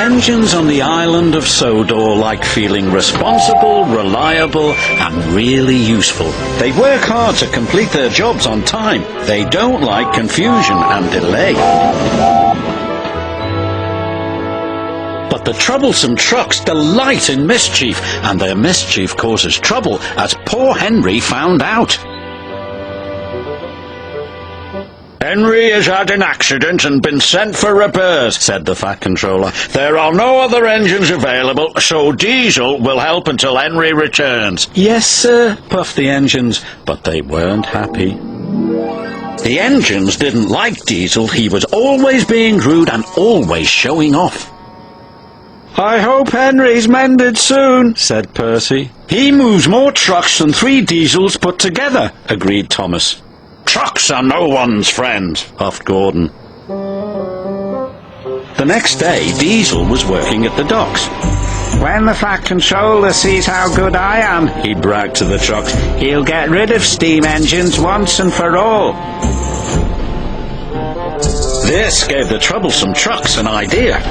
engines on the island of Sodor like feeling responsible, reliable, and really useful. They work hard to complete their jobs on time. They don't like confusion and delay. But the troublesome trucks delight in mischief, and their mischief causes trouble, as poor Henry found out. "Henry has had an accident and been sent for repairs," said the Fat Controller. "There are no other engines available, so Diesel will help until Henry returns." "Yes, sir," puffed the engines, but they weren't happy. The engines didn't like Diesel. He was always being rude and always showing off. "I hope Henry's mended soon," said Percy. "He moves more trucks than 3 Diesels put together," agreed Thomas. "Trucks are no one's friend," puffed Gordon. The next day, Diesel was working at the docks. "When the Fat Controller sees how good I am," he bragged to the trucks, "he'll get rid of steam engines once and for all." This gave the troublesome trucks an idea.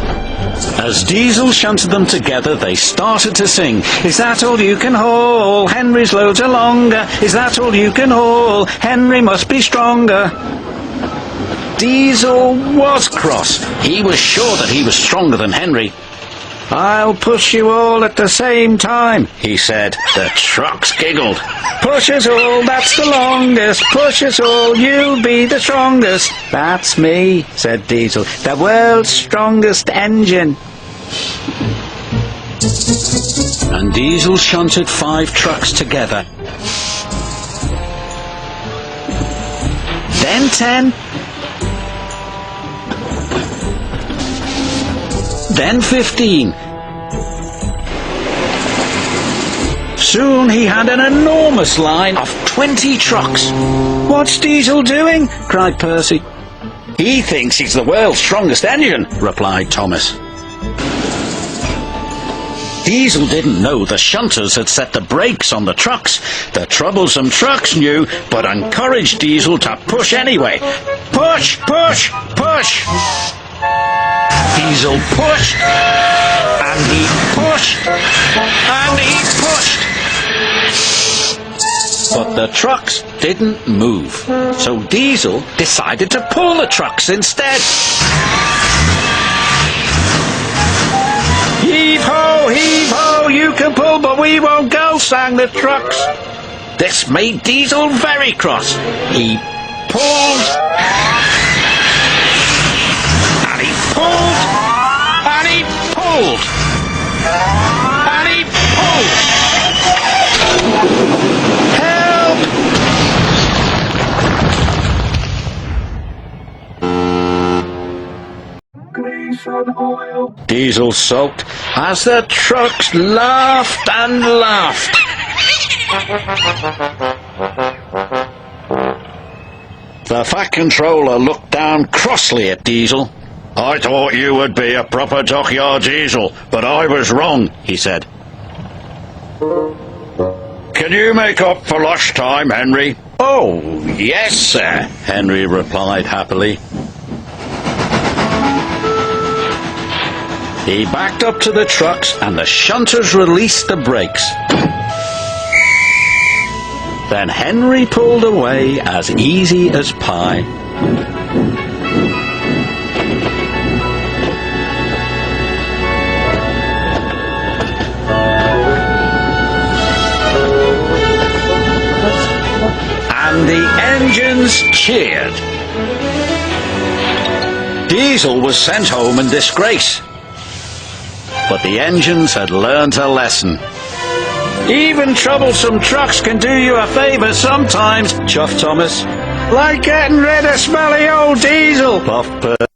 As Diesel shunted them together, they started to sing, "Is that all you can haul? Henry's loads are longer. Is that all you can haul? Henry must be stronger." Diesel was cross. He was sure that he was stronger than Henry. "I'll push you all at the same time," he said. The trucks giggled. "Push us all, that's the longest. Push us all, you'll be the strongest." "That's me," said Diesel, "the world's strongest engine." And Diesel shunted 5 trucks together. Then 10. Then 15. Soon he had an enormous line of 20 trucks. "What's Diesel doing?" cried Percy. "He thinks he's the world's strongest engine," replied Thomas. Diesel didn't know the shunters had set the brakes on the trucks. The troublesome trucks knew, but encouraged Diesel to push anyway. "Push, push, push!" Diesel pushed, and he pushed, and he pushed. But the trucks didn't move, so Diesel decided to pull the trucks instead. Heave ho, you can pull, but we won't go, sang the trucks. This made Diesel very cross. He pulled, and he pulled, and he pulled, and he pulled. Help! Diesel sulked as the trucks laughed and laughed. The Fat Controller looked down crossly at Diesel. "I thought you would be a proper dockyard Diesel, but I was wrong," he said. "Can you make up for lost time, Henry?" "Oh, yes, sir," Henry replied happily. He backed up to the trucks and the shunters released the brakes. Then Henry pulled away as easy as pie. And the engines cheered. Diesel was sent home in disgrace. But the engines had learnt a lesson. "Even troublesome trucks can do you a favour sometimes," chuffed Thomas. "Like getting rid of smelly old Diesel," puffed Bert.